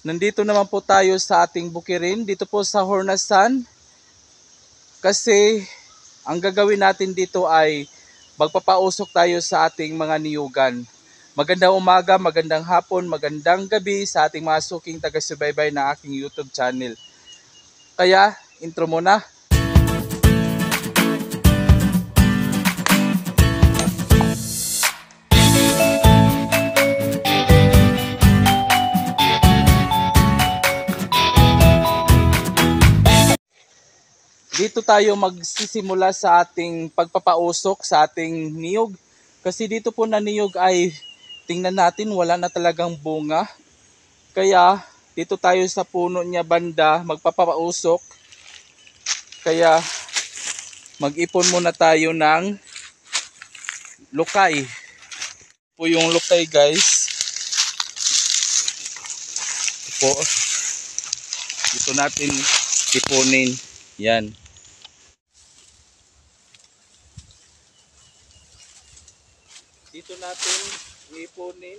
Nandito naman po tayo sa ating bukirin, dito po sa Hornasan. Kasi ang gagawin natin dito ay magpapausok tayo sa ating mga niyugan. Magandang umaga, magandang hapon, magandang gabi sa ating mga suking taga-subaybay na aking YouTube channel. Kaya, intro muna. Dito tayo magsisimula sa ating pagpapausok sa ating niyog. Kasi dito po na niyog ay tingnan natin wala na talagang bunga. Kaya dito tayo sa puno niya banda magpapausok. Kaya mag-ipon muna tayo ng lukay. Po yung lukay guys. Po. Dito natin ipunin. Yan. Dito natin ipunin.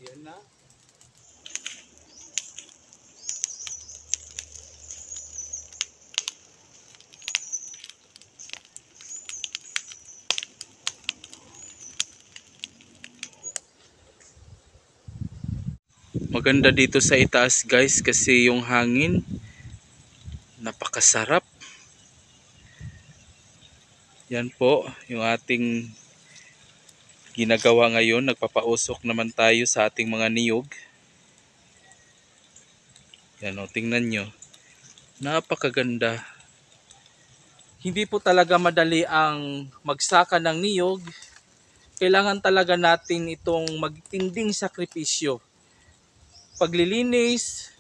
Yan na. Maganda dito sa itaas guys kasi yung hangin napakasarap. Yan po yung ating ginagawa ngayon. Nagpapausok naman tayo sa ating mga niyog. Yan o, tingnan nyo. Napakaganda. Hindi po talaga madali ang magsaka ng niyog. Kailangan talaga natin itong magtinding sakripisyo. Paglilinis,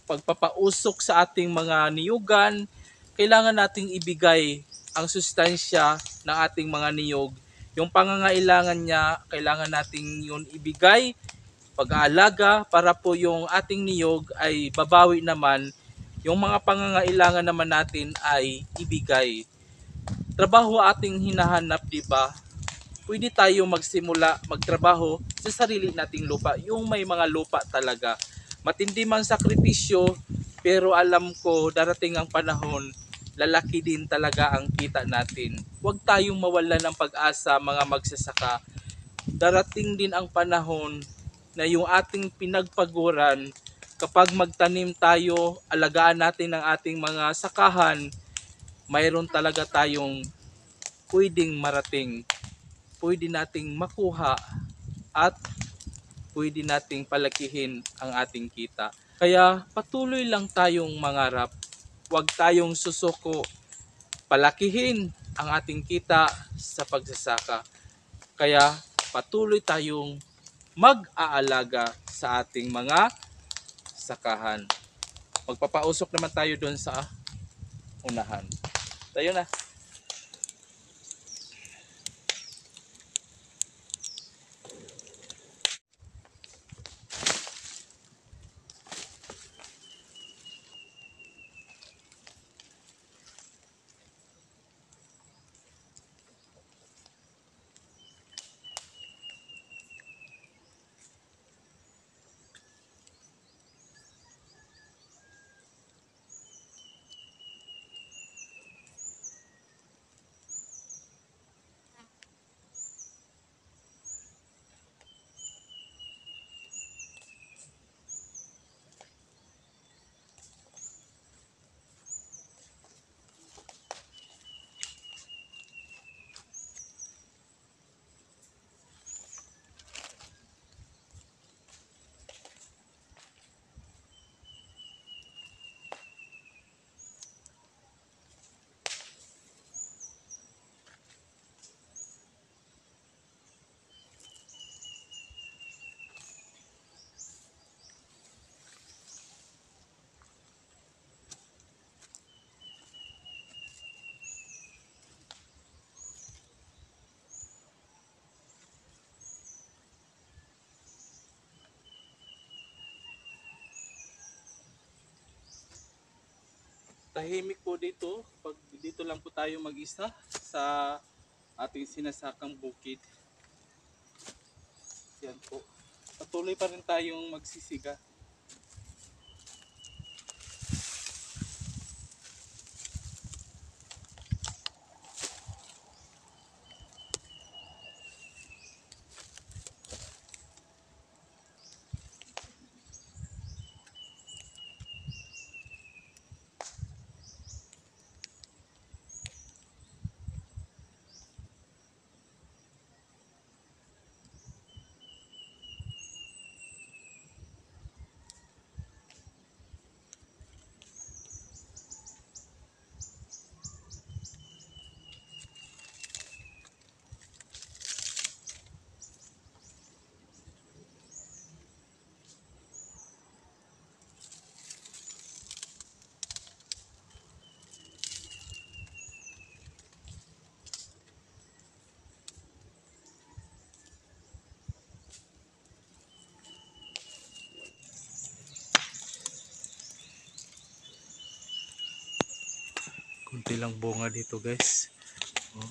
pagpapausok sa ating mga niyugan, kailangan nating ibigay ang sustansya ng ating mga niyog. Yung pangangailangan niya, kailangan nating yun ibigay, pag-aalaga para po yung ating niyog ay babawi naman. Yung mga pangangailangan naman natin ay ibigay. Trabaho ating hinahanap, di ba? Pwede tayo magsimula magtrabaho sa sarili nating lupa, yung may mga lupa talaga. Matindi man sakripisyo, pero alam ko darating ang panahon, lalaki din talaga ang kita natin. Huwag tayong mawala ng pag-asa mga magsasaka. Darating din ang panahon na yung ating pinagpaguran, kapag magtanim tayo, alagaan natin ang ating mga sakahan, mayroon talaga tayong pwedeng marating, pwede nating makuha at pwede nating palakihin ang ating kita. Kaya patuloy lang tayong mangarap. Huwag tayong susuko. Palakihin ang ating kita sa pagsasaka. Kaya patuloy tayong mag-aalaga sa ating mga sakahan. Magpapausok naman tayo doon sa unahan. Tayo na. tahimik po dito. Pag dito lang po tayo mag-isa sa ating sinasakang bukid. Yan po. Patuloy pa rin tayong magsisiga. Kunti lang bunga dito guys. Oh.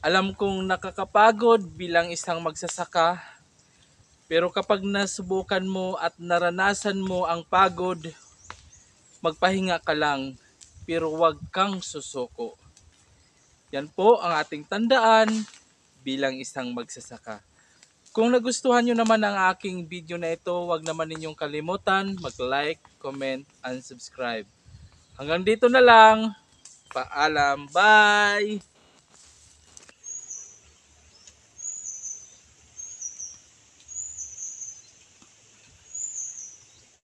Alam kong nakakapagod bilang isang magsasaka, pero kapag nasubukan mo at naranasan mo ang pagod, magpahinga ka lang, pero huwag kang susuko. Yan po ang ating tandaan bilang isang magsasaka. Kung nagustuhan nyo naman ang aking video na ito, huwag naman ninyong kalimutan mag-like, comment, and subscribe. Hanggang dito na lang. Paalam. Bye!